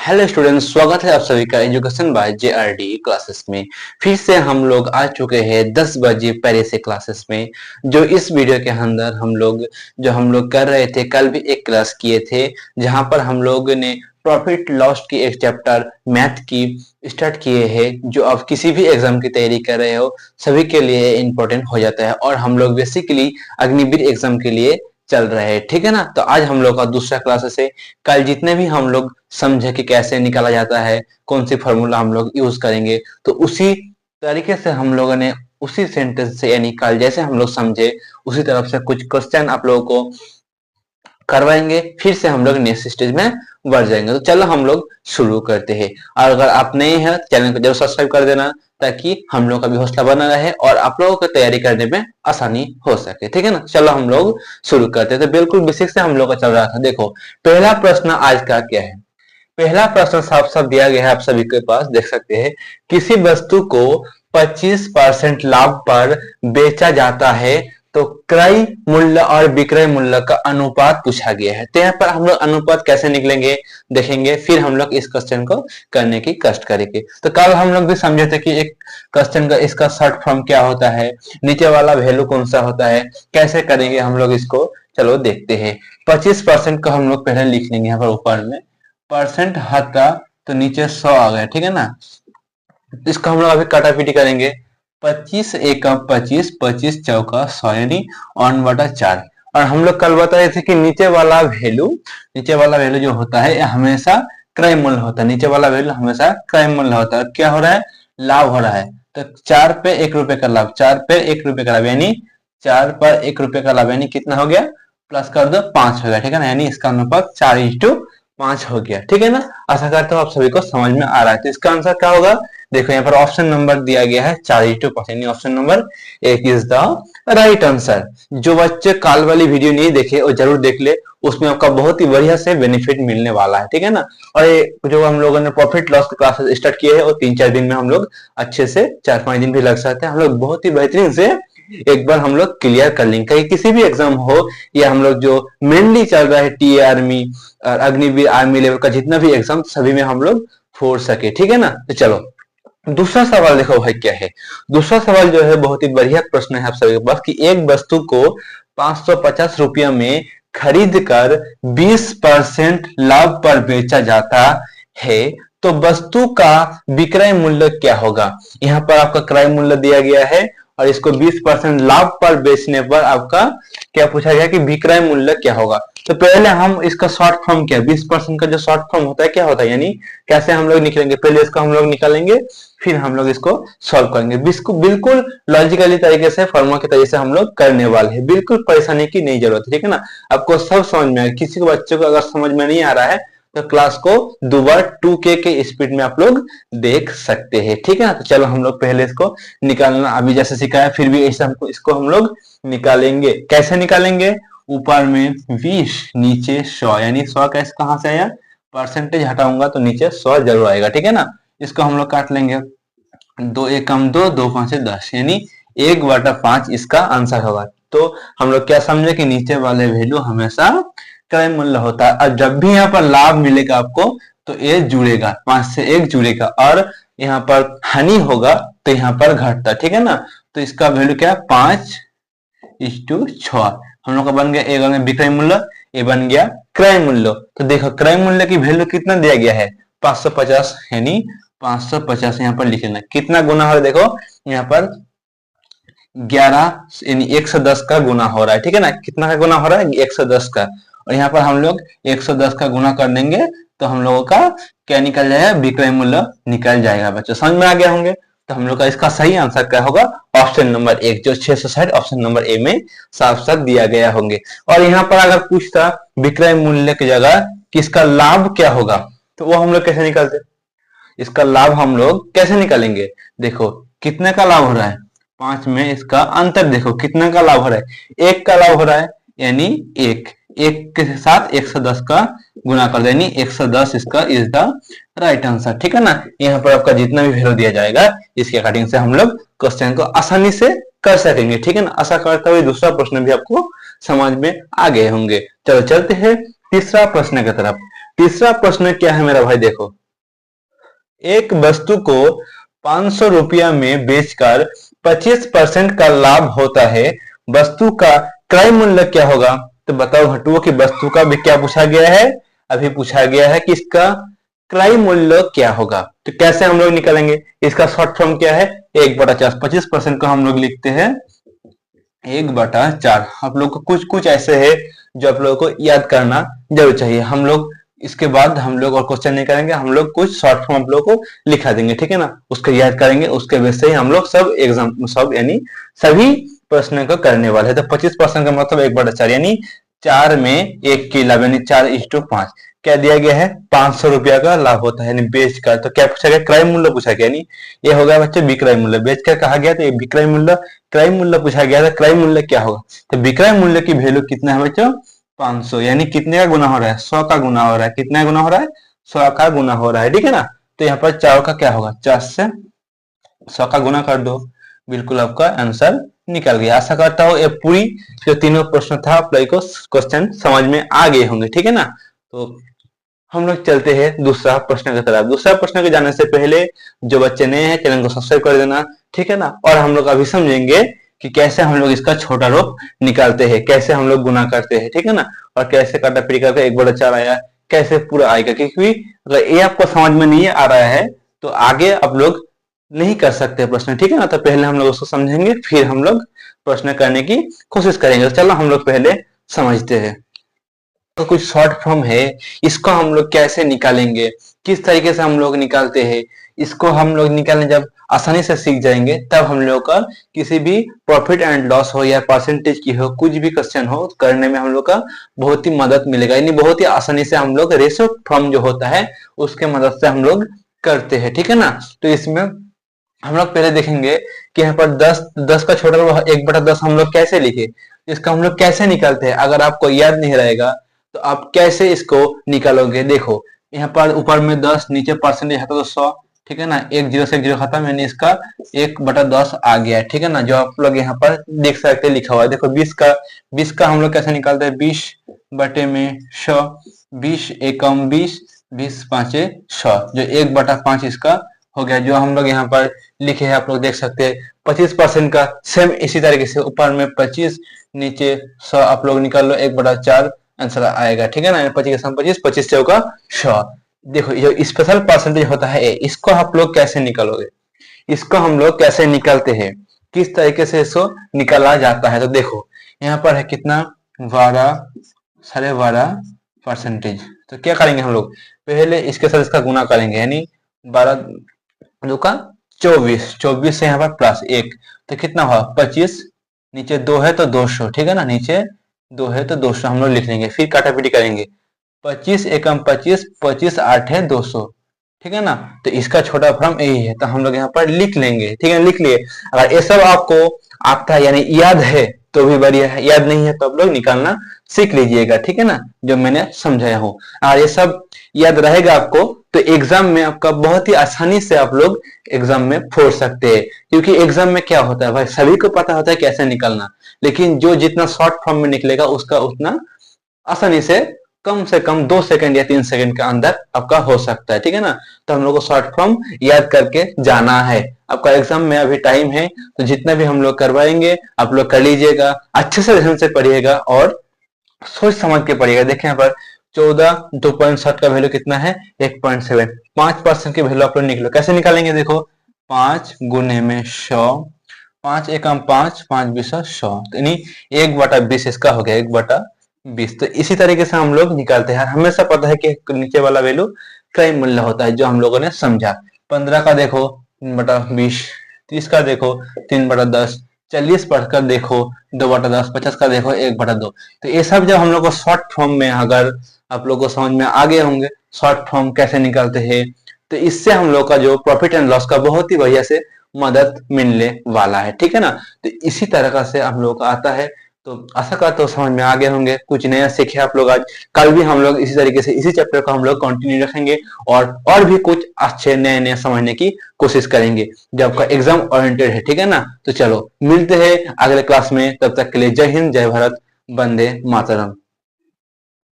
Hello students, स्वागत है आप सभी का एजुकेशन बाय जेआरडी क्लासेस में। फिर से हम लोग आ चुके हैं 10 बजे पहले से क्लासेस में। जो इस वीडियो के अंदर हम लोग कर रहे थे, कल भी एक क्लास किए थे जहां पर हम लोग ने प्रॉफिट लॉस की एक चैप्टर मैथ की स्टार्ट किए हैं, जो आप किसी भी एग्जाम की तैयारी कर रहे हो सभी के लिए इम्पोर्टेंट हो जाता है। और हम लोग बेसिकली अग्निवीर एग्जाम के लिए चल रहे हैं, ठीक है ना। तो आज हम लोग का दूसरा क्लासेस है। कल जितने भी हम लोग समझे कि कैसे निकाला जाता है, कौन सी फॉर्मूला हम लोग यूज करेंगे, तो उसी तरीके से हम लोगों ने उसी सेंटेंस से यानी कल जैसे हम लोग समझे उसी तरफ से कुछ क्वेश्चन आप लोगों को करवाएंगे। फिर से हम लोग नेक्स्ट स्टेज में बढ़ जाएंगे। तो चलो हम लोग शुरू करते हैं। और अगर आप नए हैं चैनल को जरूर सब्सक्राइब कर देना, ताकि हम लोग का भी हौसला बना रहे और आप लोगों को तैयारी करने में आसानी हो सके, ठीक है ना। चलो हम लोग शुरू करते हैं। तो बिल्कुल बेसिक से हम लोग का चल रहा था। देखो पहला प्रश्न आज का क्या है। पहला प्रश्न साफ साफ दिया गया है, आप सभी के पास देख सकते हैं। किसी वस्तु को 25% लाभ पर बेचा जाता है तो क्रय मूल्य और विक्रय मूल्य का अनुपात पूछा गया है। तो यहाँ पर हम लोग अनुपात कैसे निकलेंगे देखेंगे, फिर हम लोग इस क्वेश्चन को करने की कष्ट करेंगे। तो कल हम लोग भी समझे थे कि एक क्वेश्चन का इसका शॉर्ट फॉर्म क्या होता है, नीचे वाला वैल्यू कौन सा होता है, कैसे करेंगे हम लोग इसको। चलो देखते हैं। 25% को हम लोग पहले लिख लेंगे यहाँ पर ऊपर में, परसेंट हटा तो नीचे 100 आ गया, ठीक है ना। इसको हम लोग अभी काटापीटी करेंगे। 25 एकम 25, 25 चौका 100 यानी 1/4। और हम लोग कल बताए थे कि नीचे वाला वैल्यू जो होता है हमेशा क्रय मूल्य होता है। नीचे वाला वैल्यू हमेशा क्रय मूल्य होता है। क्या हो रहा है, लाभ हो रहा है। तो 4 पे 1 रुपए का लाभ, 4 पे 1 रुपए का लाभ यानी 4 पर 1 रुपए का लाभ यानी कितना हो गया, प्लस कर दो 5 हो गया, ठीक है ना। यानी इसका अनुपात 4:5 हो गया, ठीक है ना। आशा करता हूँ आप सभी को समझ में आ रहा है। तो इसका आंसर क्या होगा, देखो यहाँ पर ऑप्शन नंबर दिया गया है 4:5 यानी option number 1 is the right answer. जो बच्चे काल वाली वीडियो नहीं देखे वो जरूर देख ले, उसमें आपका बहुत ही बढ़िया से बेनिफिट मिलने वाला है, ठीक है ना। और ये जो हम लोगों ने प्रॉफिट लॉस की क्लासेस स्टार्ट किए हैं वो 3-4 दिन में हम लोग अच्छे से 4-5 दिन भी लग सकते हैं। हम लोग बहुत ही बेहतरीन से एक बार हम लोग क्लियर कर लेंगे। कहीं किसी भी एग्जाम हो या हम लोग जो मेनली चल रहा है टी आर्मी और अग्निवीर आर्मी लेवल का जितना भी एग्जाम सभी में हम लोग फोड़ सके, ठीक है ना। तो चलो दूसरा सवाल देखो भाई क्या है। दूसरा सवाल जो है बहुत ही बढ़िया प्रश्न है आप सभी के पास कि एक वस्तु को 550 रुपया में खरीद कर 20% लाभ पर बेचा जाता है तो वस्तु का विक्रय मूल्य क्या होगा। यहाँ पर आपका क्रय मूल्य दिया गया है और इसको 20% लाभ पर बेचने पर आपका क्या पूछा गया कि विक्रय मूल्य क्या होगा। तो पहले हम इसका शॉर्ट फॉर्म क्या, 20% का जो शॉर्ट फॉर्म होता है क्या होता है, यानी कैसे हम लोग निकलेंगे। पहले इसको हम लोग निकालेंगे फिर हम लोग इसको सॉल्व करेंगे। बिल्कुल लॉजिकली तरीके से फॉर्मूला के तरीके से हम लोग करने वाले हैं। बिल्कुल परेशानी की नहीं जरूरत है, ठीक है ना। आपको सब समझ में आएगा। किसी को बच्चे को अगर समझ में नहीं आ रहा है तो क्लास को दोबारा 2K के स्पीड में आप लोग देख सकते हैं, ठीक है ना। तो चलो हम लोग पहले इसको निकालना अभी जैसे सिखाया फिर भी ऐसे हमको इसको हम लोग निकालेंगे। कैसे निकालेंगे, ऊपर में 20 नीचे 100 यानी 100 कैसे कहां से आया, परसेंटेज हटाऊंगा तो नीचे 100 जरूर आएगा, ठीक है ना। इसको हम लोग काट लेंगे, 2 एकम 2, 2 5 10 यानी 1/5 इसका आंसर होगा। तो हम लोग क्या समझे कि नीचे वाले वैल्यू हमेशा क्रय मूल्य होता है और जब भी यहाँ पर लाभ मिलेगा आपको तो ये जुड़ेगा, 5 से 1 जुड़ेगा और यहाँ पर हानि होगा तो यहाँ पर घटता, ठीक है ना। तो इसका वैल्यू क्या है, 5:6। हम लोग का बन गया, ए बन गया विक्रय मूल्य, ए बन गया क्रय मूल्य। तो देखो क्रय मूल्य की वैल्यू कितना दिया गया है, 550 यानी 550 यहाँ पर लिख लेना। कितना गुना हो रहा है देखो यहाँ पर 11 यानी 110 का गुना हो रहा है, ठीक है ना। कितना का गुना हो रहा है, 110 का। और यहाँ पर हम लोग 110 का गुना कर देंगे तो हम लोगों का क्या निकल जाएगा, विक्रय मूल्य निकल जाएगा। बच्चों समझ में आ गया होंगे। तो हम लोग का इसका सही आंसर क्या होगा, ऑप्शन नंबर 1 जो 660 ऑप्शन नंबर ए में साफ साफ दिया गया होंगे। और यहाँ पर अगर पूछता विक्रय मूल्य की जगह किसका लाभ क्या होगा तो वो हम लोग कैसे निकालते, इसका लाभ हम लोग कैसे निकालेंगे। देखो कितने का लाभ हो रहा है, 5 में इसका अंतर देखो कितना का लाभ हो रहा है, 1 का लाभ हो रहा है यानी 1 के साथ 110 का गुना कर दे यानी 110 इसका इज द राइट आंसर, ठीक है ना। यहाँ पर आपका जितना भी वैल्यू दिया जाएगा इसके अकॉर्डिंग से हम लोग क्वेश्चन को आसानी से कर सकेंगे, ठीक है ना। आशा करता हुए दूसरा प्रश्न भी आपको समझ में आ गए होंगे। चलो चलते हैं तीसरा प्रश्न की तरफ। तीसरा प्रश्न क्या है मेरा भाई, देखो, एक वस्तु को 500 रुपया में बेचकर 25% का लाभ होता है, वस्तु का क्रय मूल्य क्या होगा? तो बताओ हटुओ कि वस्तु का भी क्या पूछा गया है, अभी पूछा गया है कि इसका क्रय मूल्य क्या होगा। तो कैसे हम लोग निकालेंगे, इसका शॉर्ट फॉर्म क्या है, 1/4। 25% को हम लोग लिखते हैं 1/4। आप लोग को कुछ कुछ ऐसे है जो आप लोगों को याद करना जरूर चाहिए। हम लोग इसके बाद हम लोग और क्वेश्चन नहीं करेंगे, हम लोग कुछ शॉर्ट फॉर्म आप लोग को लिखा देंगे, ठीक है ना, उसको याद करेंगे, उसके बेस से ही हम लोग सब एग्जाम सब यानी सभी प्रश्न को करने वाले हैं। तो 25% का मतलब 1/4 यानी 4 में 1 की लाभ यानी 4:5। क्या दिया गया है, 500 रुपया का लाभ होता है यानी बेच कर। तो क्या पूछा गया, क्रय मूल्य पूछा गया, यानी ये होगा बच्चे विक्रय मूल्य। बेच कर कहा गया तो ये विक्रय मूल्य, क्रय मूल्य पूछा गया था, क्रय मूल्य क्या होगा। तो विक्रय मूल्य की वैल्यू कितना है बच्चों, 500। यानी कितने का गुना हो रहा है, 100 का गुना हो रहा है। कितना गुना हो रहा है, 100 का गुना हो रहा है, ठीक है ना। तो यहाँ पर 4 का क्या होगा, 4 से 100 का गुना कर दो, बिल्कुल आपका आंसर निकल गया। आशा करता हूँ ये पूरी जो तीनों प्रश्न था आप लोगों को क्वेश्चन समझ में आ गए होंगे, ठीक है ना। तो हम लोग चलते हैं दूसरा प्रश्न की तरफ। दूसरा प्रश्न के जाने से पहले जो बच्चे नए हैं चैनल को सब्सक्राइब कर देना, ठीक है ना। और हम लोग अभी समझेंगे कि कैसे हम लोग इसका छोटा रूप निकालते हैं, कैसे हम लोग गुना करते हैं, ठीक है ना, और कैसे काटापीटी करके 1/4 आया, कैसे पूरा आएगा। क्योंकि अगर ये आपको समझ में नहीं आ रहा है तो आगे आप लोग नहीं कर सकते प्रश्न, ठीक है ना। तो पहले हम लोग उसको समझेंगे, फिर हम लोग प्रश्न करने की कोशिश करेंगे। तो चलो हम लोग पहले समझते हैं। तो कुछ शॉर्ट फॉर्म है, इसको हम लोग कैसे निकालेंगे, किस तरीके से हम लोग निकालते हैं, इसको हम लोग निकालने जब आसानी से सीख जाएंगे तब हम लोग का किसी भी प्रॉफिट एंड लॉस हो या परसेंटेज की हो, कुछ भी क्वेश्चन हो करने में हम लोग का बहुत ही मदद मिलेगा। यानी बहुत ही आसानी से हम लोग रेशो फॉर्म जो होता है उसके मदद से हम लोग करते हैं, ठीक है ना। तो इसमें हम लोग पहले देखेंगे कि यहाँ पर 10 का छोटा 1/10 हम लोग कैसे लिखे, इसका हम लोग कैसे निकालते हैं। अगर आपको याद नहीं रहेगा तो आप कैसे इसको निकालोगे। देखो यहाँ पर ऊपर में 10, नीचे परसेंटेज है तो 100, ठीक है ना। 1 0 से 1 0 खत्म, यानी इसका 1/10 आ गया है, ठीक है ना, जो आप लोग यहाँ पर देख सकते हैं लिखा हुआ है। देखो 20 का हम लोग कैसे निकालते हैं, 20/100, 20 एकम 20, 20 5 100, जो 1/5 इसका हो गया, जो हम लोग यहाँ पर लिखे हैं आप लोग देख सकते हैं। 25% का सेम इसी तरीके से ऊपर में 25, नीचे 100 आप लोग निकाल लो, 1/4 आंसर आएगा, ठीक है ना। 25 25, 25 चौका 100। देखो ये स्पेशल परसेंटेज होता है, इसको आप लोग कैसे निकालोगे, इसको हम लोग कैसे निकालते हैं, किस तरीके से इसको निकाला जाता है। तो देखो यहाँ पर है कितना, 12.5%। तो क्या करेंगे हम लोग, पहले इसके साथ इसका गुना करेंगे, यानी 12 2 का 24, 24 से यहाँ पर प्लस 1 तो कितना हुआ 25, नीचे 2 है तो 200, ठीक है ना, नीचे 2 है तो 200 हम लोग लिख लेंगे। फिर काटापीटी करेंगे, 25 एकम 25, 25 8 है 200, ठीक है ना। तो इसका छोटा फॉर्म यही है, तो हम लोग यहाँ पर लिख लेंगे, ठीक है, लिख लिए। अगर ये सब आपको आता है यानी याद है तो भी बढ़िया है, याद नहीं है तो आप लोग निकालना सीख लीजिएगा, ठीक है ना, जो मैंने समझाया हूँ। और ये सब याद रहेगा आपको तो एग्जाम में आपका बहुत ही आसानी से आप लोग एग्जाम में फोड़ सकते हैं। क्योंकि एग्जाम में क्या होता है भाई, सभी को पता होता है कैसे निकलना, लेकिन जो जितना शॉर्ट फॉर्म में निकलेगा उसका उतना आसानी से कम 2 सेकंड या 3 सेकंड के अंदर आपका हो सकता है, ठीक है ना। तो हम लोग को शॉर्ट फॉर्म याद करके जाना है। आपका एग्जाम में अभी टाइम है तो जितना भी हम लोग करवाएंगे आप लोग कर लीजिएगा, अच्छे से ध्यान से पढ़िएगा और सोच समझ के पढ़िएगा। देखें यहाँ पर 14 2.7 का वैल्यू कितना है 1.7, 5% की वैल्यू आप लोग निकलो, कैसे निकालेंगे। देखो 5 गुने में 100, 5 एकम 5, 5 20 100, यानी 1/20 इसका हो गया 1/20। तो इसी तरीके से हम लोग निकालते हैं। हमेशा पता है कि नीचे वाला वैल्यू क्रय मूल्य होता है, जो हम लोगों ने समझा। 15 का देखो 3/20, 30 का देखो 3/10, 40 पढ़कर देखो 2/10, 50 का देखो 1/2। तो ये सब जब हम लोग को शॉर्ट फॉर्म में अगर आप लोग को समझ में आ गए होंगे शॉर्ट फॉर्म कैसे निकालते हैं, तो इससे हम लोग का जो प्रॉफिट एंड लॉस का बहुत ही बढ़िया से मदद मिलने वाला है, ठीक है ना। तो इसी तरह से हम लोग का आता है। तो आशा करता हूँ समझ में आ गए होंगे, कुछ नया सीखे आप लोग आज। कल भी हम लोग इसी तरीके से इसी चैप्टर को हम लोग कंटिन्यू रखेंगे और भी कुछ अच्छे नए नए समझने की कोशिश करेंगे जो आपका एग्जाम ओरिएंटेड है, ठीक है ना। तो चलो मिलते हैं अगले क्लास में, तब तक के लिए जय हिंद, जय भारत, वंदे मातरम।